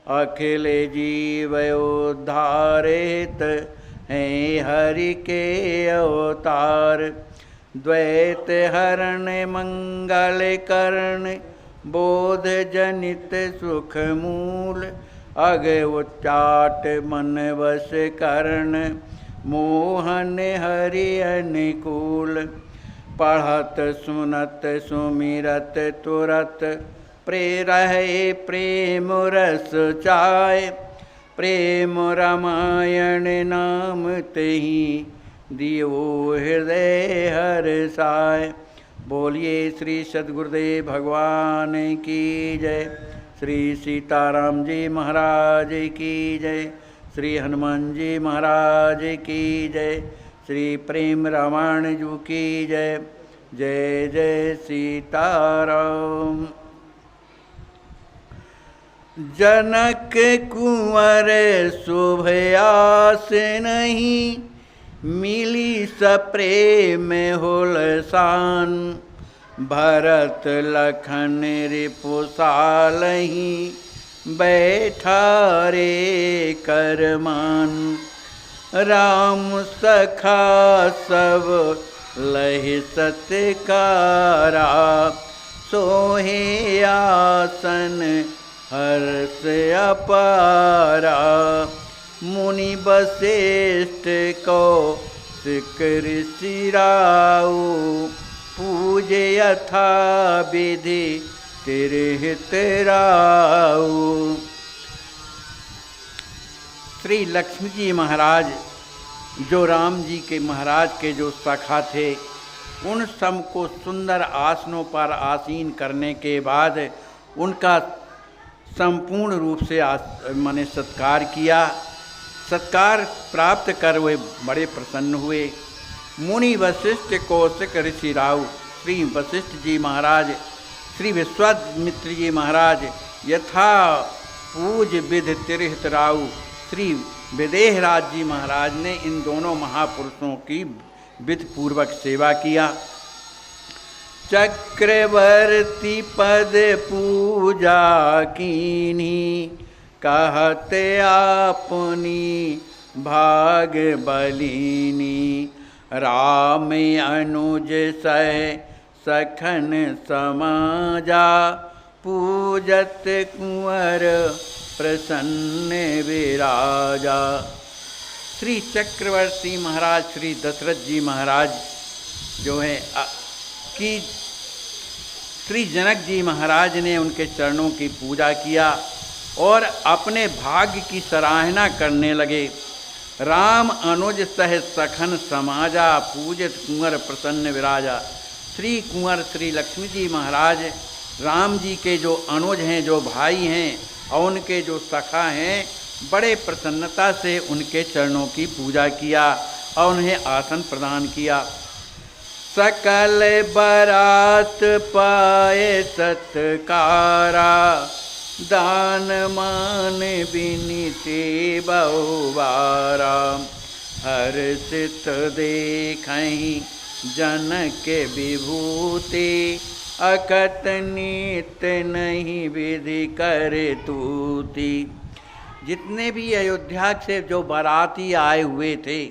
अखिल जीव उद्धारित हैं हरि के अवतार। द्वैत हरण मंगल करण बोध जनित सुख मूल। अग उच्चाट मन वश करण मोहन हरि अनुकूल। पढ़त सुनत सुमिरत तुरत प्रेरहे प्रेम रस चाय। प्रेम रामायण नाम तेहि दियो हृदय हर्षाय। बोलिए श्री सद्गुरुदेव भगवान की जय। श्री सीताराम जी महाराज की जय। श्री हनुमान जी महाराज की जय। श्री प्रेम रामायण जी की जय। जय जय सीताराम। जनक कुंवर शुभयास नहीं मिली सप्रेम हुलसान। भरत लखन रिपुसालहि बैठा रे करमान। राम सखा सब लहि सत्कारा सोहे आसन हर्ष अपारा। मुनि वशिष्ठ को ऋषि राउ पूजे यथा विधि तिरहित राउ। श्री लक्ष्मी जी महाराज जो राम जी के महाराज के जो सखा थे, उन सब को सुंदर आसनों पर आसीन करने के बाद उनका संपूर्ण रूप से माने सत्कार किया। सत्कार प्राप्त कर वे बड़े प्रसन्न हुए। मुनि वशिष्ठ कौशिक ऋषि राउ, श्री वशिष्ठ जी महाराज, श्री विश्वामित्र जी महाराज यथा पूज विधि तिरहित राउ, श्री विदेहराज जी महाराज ने इन दोनों महापुरुषों की विधि पूर्वक सेवा किया। चक्रवर्ती पद पूजा कीन्ही कहते आपनी भाग बलिनी। राम अनुज सह सखन समाजा पूजत कुंवर प्रसन्न विराजा। श्री चक्रवर्ती महाराज श्री दशरथ जी महाराज जो हैं कि श्री जनक जी महाराज ने उनके चरणों की पूजा किया और अपने भाग्य की सराहना करने लगे। राम अनुज सह सखन समाजा पूजित कुंवर प्रसन्न विराजा। श्री कुंवर श्री लक्ष्मी जी महाराज राम जी के जो अनुज हैं, जो भाई हैं और उनके जो सखा हैं, बड़े प्रसन्नता से उनके चरणों की पूजा किया और उन्हें आसन प्रदान किया। सकल बरात पाए सत्कारा दान मान विनीति बहुबारा। हर्षित देखहि जनक विभूति अकत नीत नहीं विधि करे तूती। जितने भी अयोध्या से जो बाराती आए हुए थे,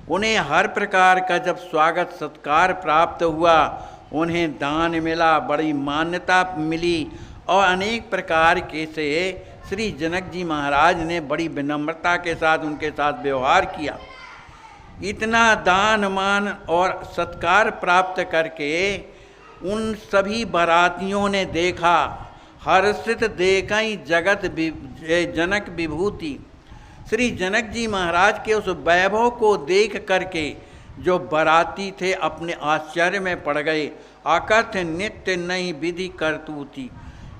उन्हें हर प्रकार का जब स्वागत सत्कार प्राप्त हुआ, उन्हें दान मिला, बड़ी मान्यता मिली और अनेक प्रकार के से श्री जनक जी महाराज ने बड़ी विनम्रता के साथ उनके साथ व्यवहार किया। इतना दान मान और सत्कार प्राप्त करके उन सभी बारातियों ने देखा। हर्षित देखई जगत जनक विभूति। श्री जनक जी महाराज के उस वैभव को देख करके जो बाराती थे अपने आश्चर्य में पड़ गए। अकथ नित्य नहीं विधि करतूती।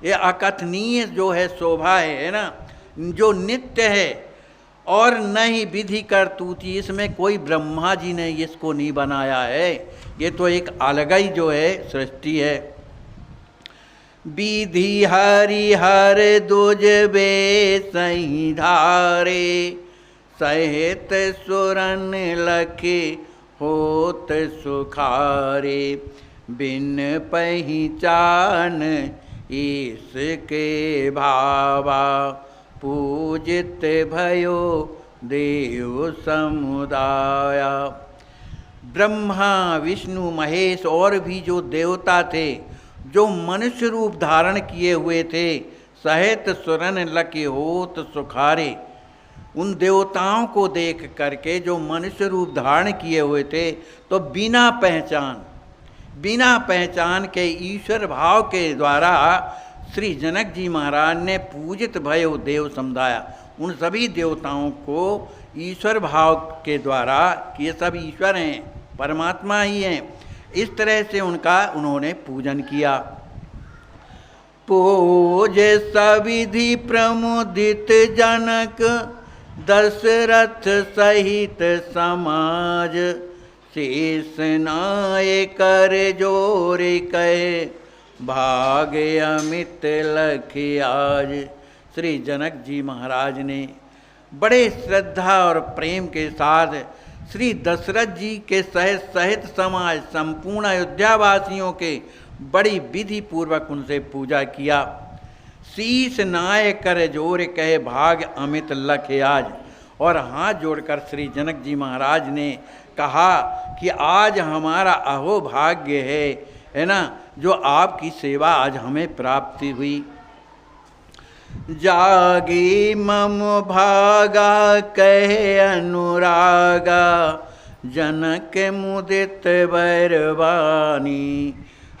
ये अकथनीय जो है शोभा है ना, जो नित्य है और न ही विधि करतूती। इसमें कोई ब्रह्मा जी ने इसको नहीं बनाया है, ये तो एक अलग ही जो है सृष्टि है। विधि हरि हर दुज बे सही धारे सहित सुरन लखे होत सुखारे। बिन पहचान इसके भावा पूजित भयो देव समुदाया। ब्रह्मा विष्णु महेश और भी जो देवता थे, जो मनुष्य रूप धारण किए हुए थे, सहित सुरन लके होत सुखारे, उन देवताओं को देख करके जो मनुष्य रूप धारण किए हुए थे, तो बिना पहचान के ईश्वर भाव के द्वारा श्री जनक जी महाराज ने पूजित भयो देव समुदाय, उन सभी देवताओं को ईश्वर भाव के द्वारा, कि ये सब ईश्वर हैं, परमात्मा ही हैं, इस तरह से उन्होंने पूजन किया। पूज सविधि प्रमुदित जनक, दशरथ सहित समाज, शेष नाय कर जोर कहे, भाग्य अमित लख आज। श्री जनक जी महाराज ने बड़े श्रद्धा और प्रेम के साथ श्री दशरथ जी के सहित समाज, संपूर्ण अयोध्यावासियों के बड़ी विधि पूर्वक उनसे पूजा किया। शीश नाय कर जोर कहे, भाग्य अमित लख आज। और हाथ जोड़कर श्री जनक जी महाराज ने कहा कि आज हमारा अहो भाग्य है ना, जो आपकी सेवा आज हमें प्राप्ति हुई। जागी मम भागा कहे अनुरागा, जनक मुदित बरवानी,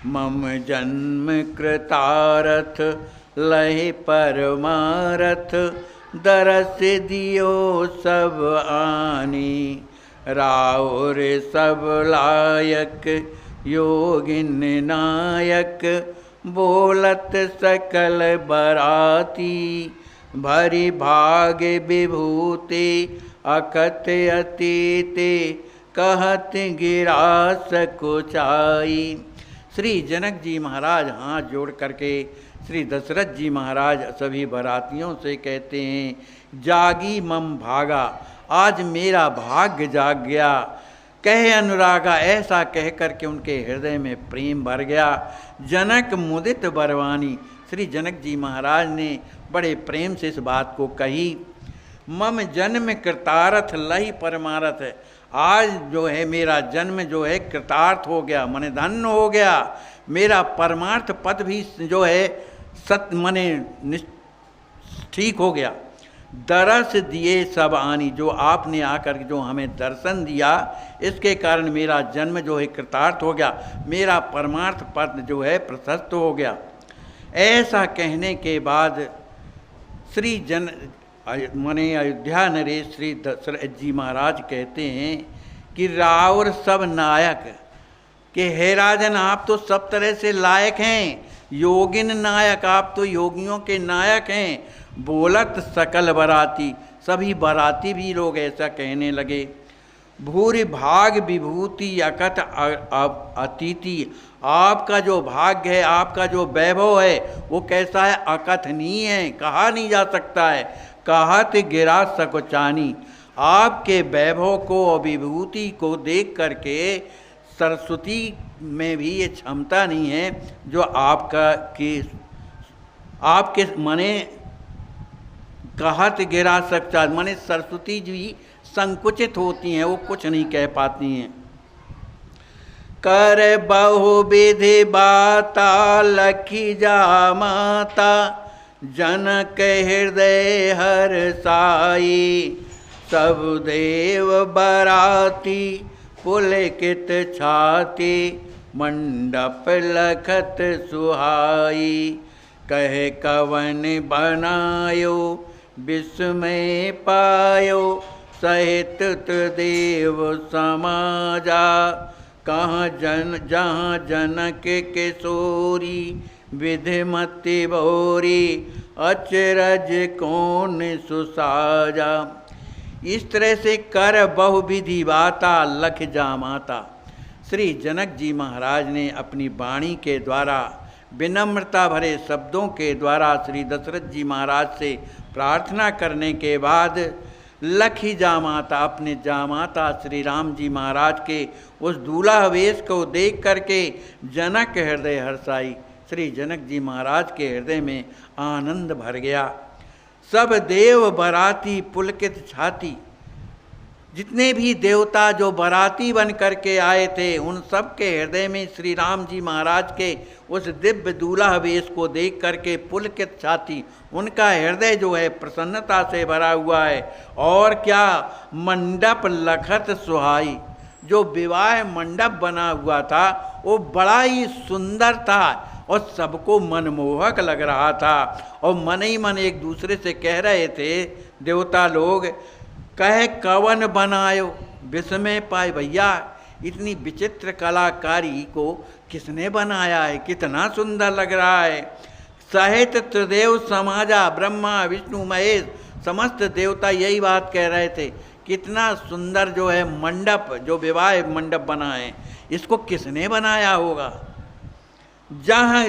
मम जन्म कृतारथ लहि परमारथ, दरस दियो सब आनी, राउर सब लायक योगिन नायक, बोलत सकल बराती, भरी भाग विभूति अकथ अतीते, कहत गिरा सकुचाई। श्री जनक जी महाराज हाथ जोड़ करके श्री दशरथ जी महाराज सभी बरातियों से कहते हैं, जागी मम भागा, आज मेरा भाग्य जाग गया। कहे अनुरागा, ऐसा कह करके उनके हृदय में प्रेम भर गया। जनक मुदित बरवानी, श्री जनक जी महाराज ने बड़े प्रेम से इस बात को कही। मम जन्म कृतार्थ लहि परमारथ, आज जो है मेरा जन्म जो है कृतार्थ हो गया, मने धन्य हो गया। मेरा परमार्थ पद भी जो है सत्य मने ठीक हो गया। दरस दिए सब आनी, जो आपने आकर जो हमें दर्शन दिया, इसके कारण मेरा जन्म जो है कृतार्थ हो गया, मेरा परमार्थ पद जो है प्रशस्त हो गया। ऐसा कहने के बाद श्री मने अयोध्या नरेश श्री दशरथ जी महाराज कहते हैं कि राउर सब नायक, कि हे राजन आप तो सब तरह से लायक हैं, योगिन नायक, आप तो योगियों के नायक हैं। बोलत सकल बराती, सभी बराती भी लोग ऐसा कहने लगे। भूरि भाग विभूति अकथ अतिथि, आपका जो भाग्य है, आपका जो वैभव है वो कैसा है, अकथनीय है, कहा नहीं जा सकता है। कहत गिरा सकुचानी, आपके वैभव को और विभूति को देख करके सरस्वती में भी ये क्षमता नहीं है जो आपके मने कहत गिरा सकता, माने सरस्वती जी संकुचित होती हैं, वो कुछ नहीं कह पाती हैं। कर बहुविधि बाता लखी जा माता, जनक हृदय हर साई, सब देव बराती पुलकित छाती, मंडप लखत सुहाई। कहे कवन बनायो विस्मय पायो, सहित देव समाजा, कहाँ जहाँ जनक किशोरी, विधिमति भोरी, अचरज कौन सुसाजा। इस तरह से कर बहुविधि बाता लख जा माता, श्री जनक जी महाराज ने अपनी वाणी के द्वारा, विनम्रता भरे शब्दों के द्वारा श्री दशरथ जी महाराज से प्रार्थना करने के बाद लखी जामाता, अपने जामाता श्री राम जी महाराज के उस दूल्हा वेश को देख करके जनक हृदय हर्षाई, श्री जनक जी महाराज के हृदय में आनंद भर गया। सब देव बराती पुलकित छाती। जितने भी देवता जो बराती बन करके आए थे, उन सब के हृदय में श्री राम जी महाराज के उस दिव्य दूल्हा वेश को देख करके पुलकित छाती, उनका हृदय जो है प्रसन्नता से भरा हुआ है। और क्या, मंडप लखत सुहाई, जो विवाह मंडप बना हुआ था वो बड़ा ही सुंदर था और सबको मनमोहक लग रहा था। और मन ही मन एक दूसरे से कह रहे थे देवता लोग, कहे कवन बनायो विस्मय पाए। भैया इतनी विचित्र कलाकारी को किसने बनाया है, कितना सुंदर लग रहा है। सहित त्रिदेव समाजा, ब्रह्मा विष्णु महेश समस्त देवता यही बात कह रहे थे, कितना सुंदर जो है मंडप, जो विवाह मंडप बना है, इसको किसने बनाया होगा। जहाँ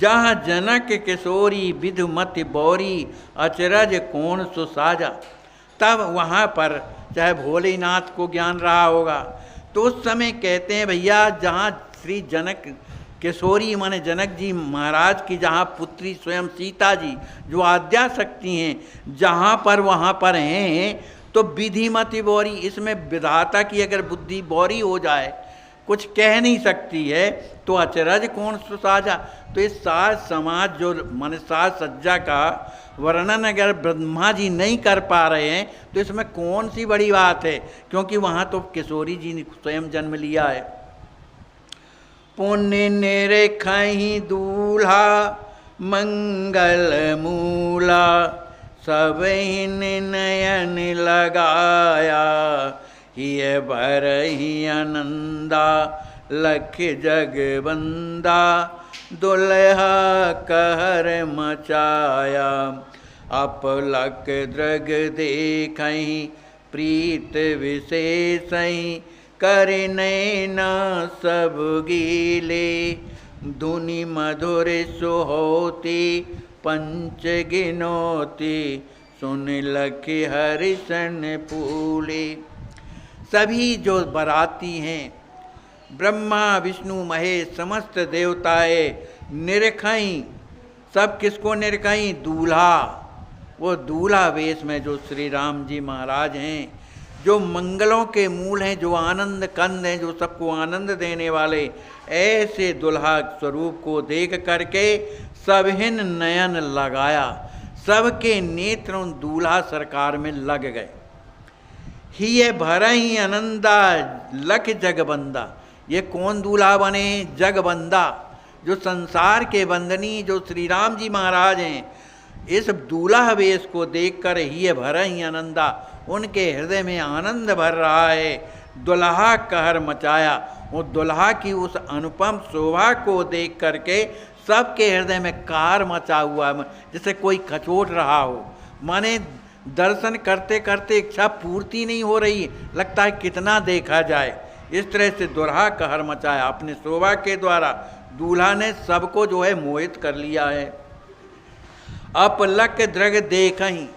जहाँ जनक किशोरी विधुमति बौरी, अचरज कौन सुसाजा। तब वहाँ पर चाहे भोलेनाथ को ज्ञान रहा होगा, तो उस समय कहते हैं भैया, जहाँ श्री जनक किशोरी माने जनक जी महाराज की जहाँ पुत्री स्वयं सीता जी जो आद्या शक्ति हैं, जहाँ पर वहाँ पर हैं, तो विधिमति बौरी, इसमें विधाता की अगर बुद्धि बौरी हो जाए, कुछ कह नहीं सकती है, तो अचरज कौन सुसाजा। तो इस साज समाज जो मन साज सज्जा का वर्णन अगर ब्रह्मा जी नहीं कर पा रहे हैं, तो इसमें कौन सी बड़ी बात है, क्योंकि वहाँ तो किशोरी जी ने स्वयं जन्म लिया है। पुण्य निरेखहि दूल्हा मंगल मूला, सब नयन लगाया, हिय भरहि आनंदा लख जगबंदा, दुल्हा कहर मचाया, अपलक द्रग देखहि प्रीत विशेषहि, करे नैना सब गीले, धुनि मधुर सुहोती पंच गिनोती, सुन लखि हरिशन फूले। सभी जो बराती हैं, ब्रह्मा विष्णु महेश समस्त देवताएं निरखई, सब किसको निरखई, दूल्हा। वो दूल्हा वेश में जो श्री राम जी महाराज हैं, जो मंगलों के मूल हैं, जो आनंद कंद हैं, जो सबको आनंद देने वाले, ऐसे दुल्हा स्वरूप को देख करके सबहिन नयन लगाया, सबके नेत्र दूल्हा सरकार में लग गए। हिय भरहि आनंदा लख जगबंदा, ये कौन दूल्हा बने, जगबंदा, जो संसार के बंदनी जो श्री राम जी महाराज हैं। इस दूल्हा वेश को देखकर हिय भरहि आनंदा, उनके हृदय में आनंद भर रहा है। दुल्हा कहर मचाया, वो दुल्हा की उस अनुपम शोभा को देख करके सबके हृदय में कार मचा हुआ, जैसे कोई कचोट रहा हो। माने दर्शन करते करते इच्छा पूर्ति नहीं हो रही, लगता है कितना देखा जाए। इस तरह से दुल्हा कहर मचाया, अपने शोभा के द्वारा दूल्हा ने सबको जो है मोहित कर लिया है। अपलक दृग देखहि,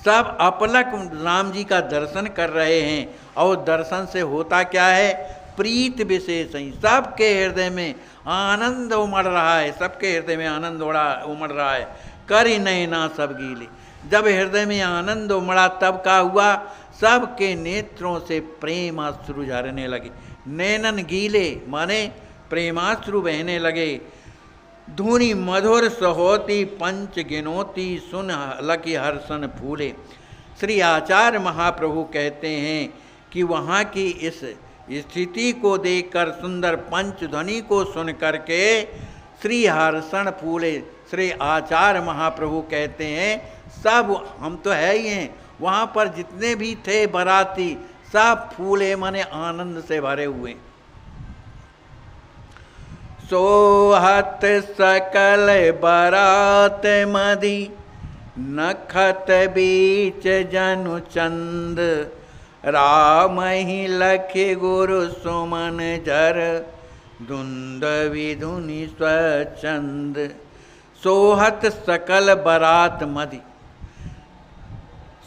सब अपलक राम जी का दर्शन कर रहे हैं। और दर्शन से होता क्या है, प्रीत विशेष ही, सबके हृदय में आनंद उमड़ रहा है, सबके हृदय में आनंद उमड़ रहा है। करि नैना सब गीले, जब हृदय में आनंद उमड़ा तब क्या हुआ, सबके नेत्रों से प्रेमाश्रु झरने लगे। नैनन गीले माने प्रेमाश्रु बहने लगे। धुनि मधुर सहोती पंच गिनोती, सुन लखि हर्षण फूले। श्री आचार्य महाप्रभु कहते हैं कि वहाँ की इस स्थिति को देखकर, सुंदर पंच ध्वनि को सुन करके श्री हर्षण फूले। श्री आचार्य महाप्रभु कहते हैं सब, हम तो है ही हैं, वहाँ पर जितने भी थे बराती सब फूले माने आनंद से भरे हुए। सोहत सकल बरात मदी, नखत बीच जनु चंद, राम ही लखि गुरु सुमन जर, धुंद विधुनि स्वचंद। सोहत सकल बरात मदी,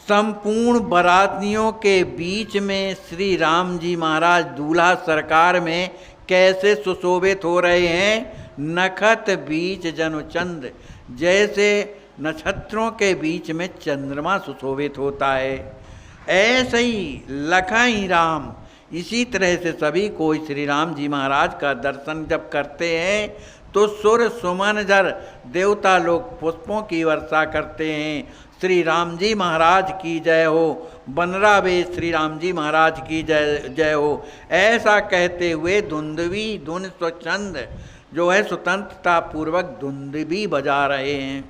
संपूर्ण बरातियों के बीच में श्री राम जी महाराज दूल्हा सरकार में कैसे सुशोभित हो रहे हैं। नखत बीच जनुचंद, जैसे नक्षत्रों के बीच में चंद्रमा सुशोभित होता है। ऐसे ही लखई राम, इसी तरह से सभी कोई श्री राम जी महाराज का दर्शन जब करते हैं तो सुर सुमन जर देवता लोग पुष्पों की वर्षा करते हैं। श्री राम जी महाराज की जय हो, बनरा वे श्री राम जी महाराज की जय जय हो, ऐसा कहते हुए धुंधवी धुन स्वच्छंद जो है स्वतंत्रता पूर्वक धुंधवी बजा रहे हैं।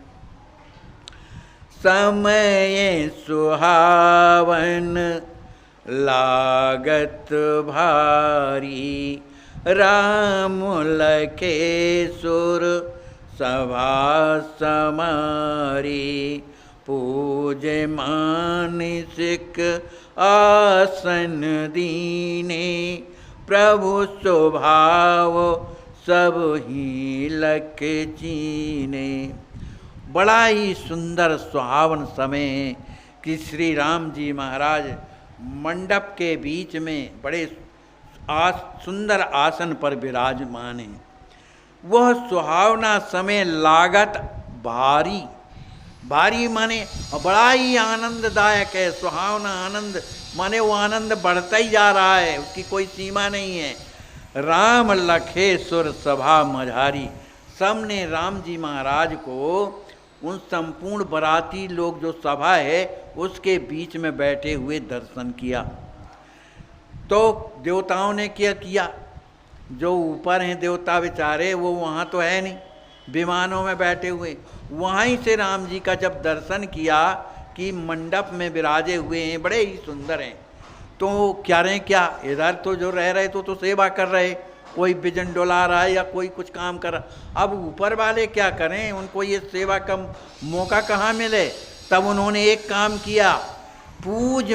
समय सुहावन लागत भारी, राम लखे सुर सभा समारी, पूज मानसिक आसन दीने, प्रभु स्वभाव सब ही लख चीने। बड़ा ही सुंदर सुहावन समय है कि श्री राम जी महाराज मंडप के बीच में बड़े सुंदर आसन पर विराजमान हैं। वह सुहावना समय लागत भारी, भारी माने बड़ा ही आनंददायक है। सुहावना आनंद माने वो आनंद बढ़ता ही जा रहा है, उसकी कोई सीमा नहीं है। राम लखे सुर सभा मझारी, सबने राम जी महाराज को उन संपूर्ण बराती लोग जो सभा है उसके बीच में बैठे हुए दर्शन किया। तो देवताओं ने क्या किया, जो ऊपर हैं देवता बेचारे वो वहाँ तो है नहीं, विमानों में बैठे हुए, वहीं से राम जी का जब दर्शन किया कि मंडप में विराजे हुए हैं, बड़े ही सुंदर हैं, तो क्या रहे क्या इधर तो जो रह रहे तो सेवा कर रहे, कोई बिजन डोला रहा है या कोई कुछ काम कर रहा। अब ऊपर वाले क्या करें, उनको ये सेवा का मौका कहाँ मिले। तब उन्होंने एक काम किया, पूज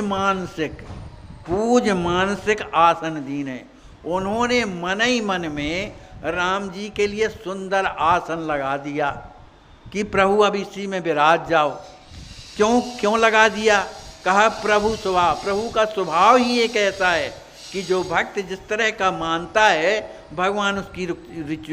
मानसिक आसन दीने। उन्होंने मन ही मन में राम जी के लिए सुंदर आसन लगा दिया कि प्रभु अब इसी में विराज जाओ। क्यों लगा दिया, कहा प्रभु का स्वभाव ही एक ऐसा है कि जो भक्त जिस तरह का मानता है भगवान उसकी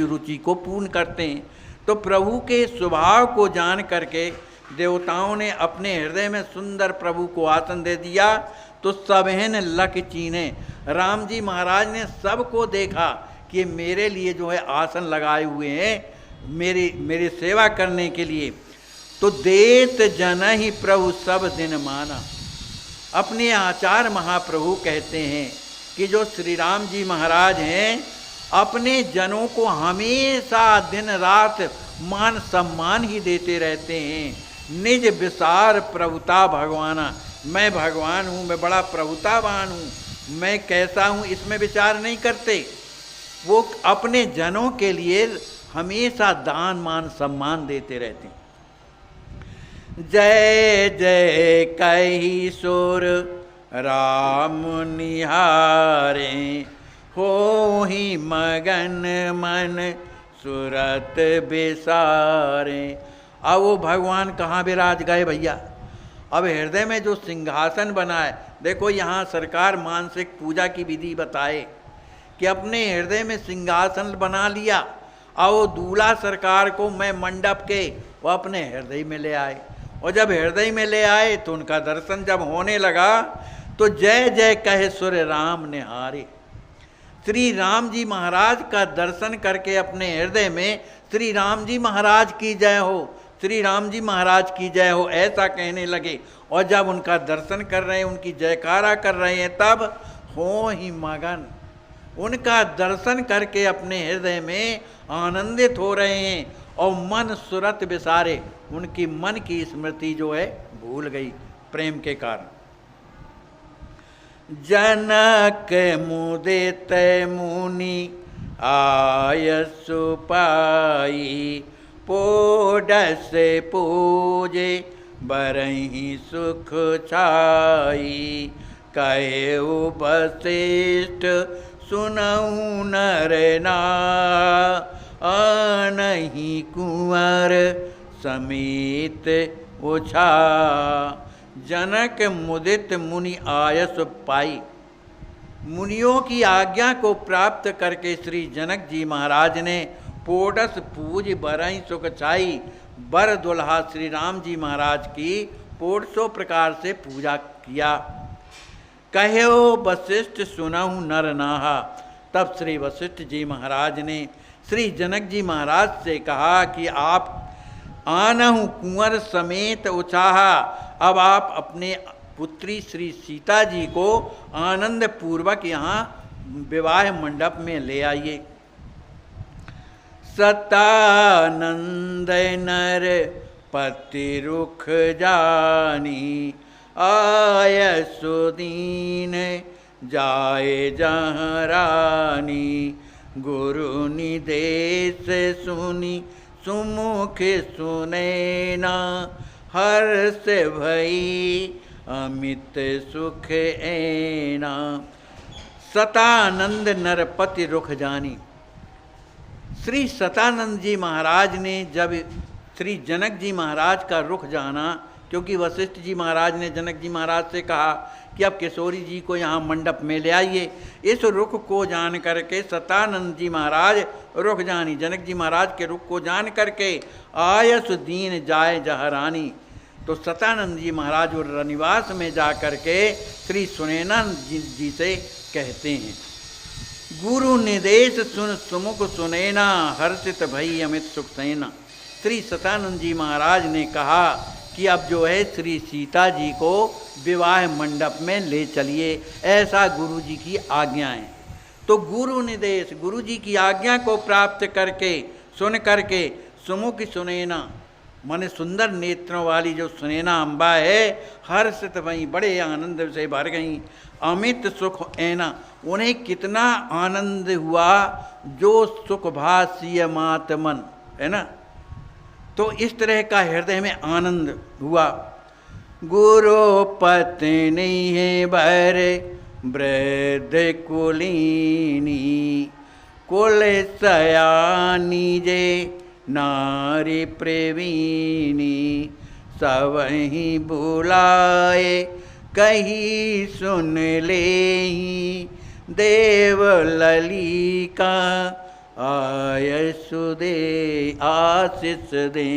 रुचि को पूर्ण करते हैं। तो प्रभु के स्वभाव को जान करके देवताओं ने अपने हृदय में सुंदर प्रभु को आसन दे दिया। तो सबहन लख चीने, राम जी महाराज ने सबको देखा कि मेरे लिए जो है आसन लगाए हुए हैं मेरी सेवा करने के लिए। तो देत जन ही प्रभु सब दिन माना। अपने आचार्य महाप्रभु कहते हैं कि जो श्री राम जी महाराज हैं अपने जनों को हमेशा दिन रात मान सम्मान ही देते रहते हैं। निज विसार प्रभुता भगवाना, मैं भगवान हूँ, मैं बड़ा प्रभुतावान हूँ, मैं कैसा हूँ इसमें विचार नहीं करते। वो अपने जनों के लिए हमेशा दान मान सम्मान देते रहते हैं। जय जय कही सुर राम निहारे, हो ही मगन मन सुरत बिसारे। अब वो भगवान कहाँ विराज गए भैया, अब हृदय में जो सिंहासन बना है, देखो यहाँ सरकार मानसिक पूजा की विधि बताए कि अपने हृदय में सिंहासन बना लिया। और वो दूल्हा सरकार को मैं मंडप के वो अपने हृदय में ले आए, और जब हृदय में ले आए तो उनका दर्शन जब होने लगा तो जय जय कहे सुर राम निहारे। श्री राम जी महाराज का दर्शन करके अपने हृदय में श्री राम जी महाराज की जय हो, श्री राम जी महाराज की जय हो, ऐसा कहने लगे। और जब उनका दर्शन कर रहे हैं, उनकी जयकारा कर रहे हैं, तब हो ही मगन, उनका दर्शन करके अपने हृदय में आनंदित हो रहे हैं और मन सुरत बिसारे, उनकी मन की स्मृति जो है भूल गई प्रेम के कारण। जनक मुदित मुनि आयसु पाई, पोडस पूजे बरही सुख छाई। कहे वशिष्ठ सुनऊ नर नार, आनहि कुंवर समेत ओछा। जनक मुदित मुनि आयस पाई, मुनियों की आज्ञा को प्राप्त करके श्री जनक जी महाराज ने पोडस पूज बरई सुख छाई, वर दुल्हा श्री राम जी महाराज की 150 प्रकार से पूजा किया। कहो वशिष्ठ सुनहु नर नाहा। तब श्री वशिष्ठ जी महाराज ने श्री जनक जी महाराज से कहा कि आप आनहु कुंवर समेत उचाहा। अब आप अपने पुत्री श्री सीता जी को आनंद पूर्वक यहाँ विवाह मंडप में ले आइए। सतानंद नर पति रुख जानी, आय सुदीन जाए जहाँ रानी। गुरु निदेश सुनी सुमुख सुनैना, हर्ष भई अमित सुख ऐना। सतानंद नरपति रुख जानी। श्री सतानंद जी महाराज ने जब श्री जनक जी महाराज का रुख जाना, क्योंकि वशिष्ठ जी महाराज ने जनक जी महाराज से कहा कि अब किशोरी जी को यहाँ मंडप में ले आइए। इस रुख को जान करके सतानंद जी महाराज रुख जानी, जनक जी महाराज के रुख को जान करके आयस दीन जाए जहरानी। तो सतानंद जी महाराज और रनिवास में जा करके श्री सुनैना जी से कहते हैं, गुरु निदेश सुन सुमुख सुनैना, हर्षित भई अमित सुख सैना। श्री सतानंद जी महाराज ने कहा कि अब जो है श्री सीता जी को विवाह मंडप में ले चलिए, ऐसा गुरु जी की आज्ञा है। तो गुरु निदेश, गुरु जी की आज्ञा को प्राप्त करके सुन करके सुमुख सुनैना माने सुंदर नेत्रों वाली जो सुनैना अम्बा है, हर्षित भई बड़े आनंद से भर गई। अमित सुख ऐना, उन्हें कितना आनंद हुआ, जो सुख भाष्य मात मन है ना। तो इस तरह का हृदय में आनंद हुआ। गुरु पत्नी है बर वृद्ध कुलीनी, कुल सयानी जे नारी प्रवीणी। सबहि बुलाए कही सुन ले, देव ललिका आयसु दे आशीष दे।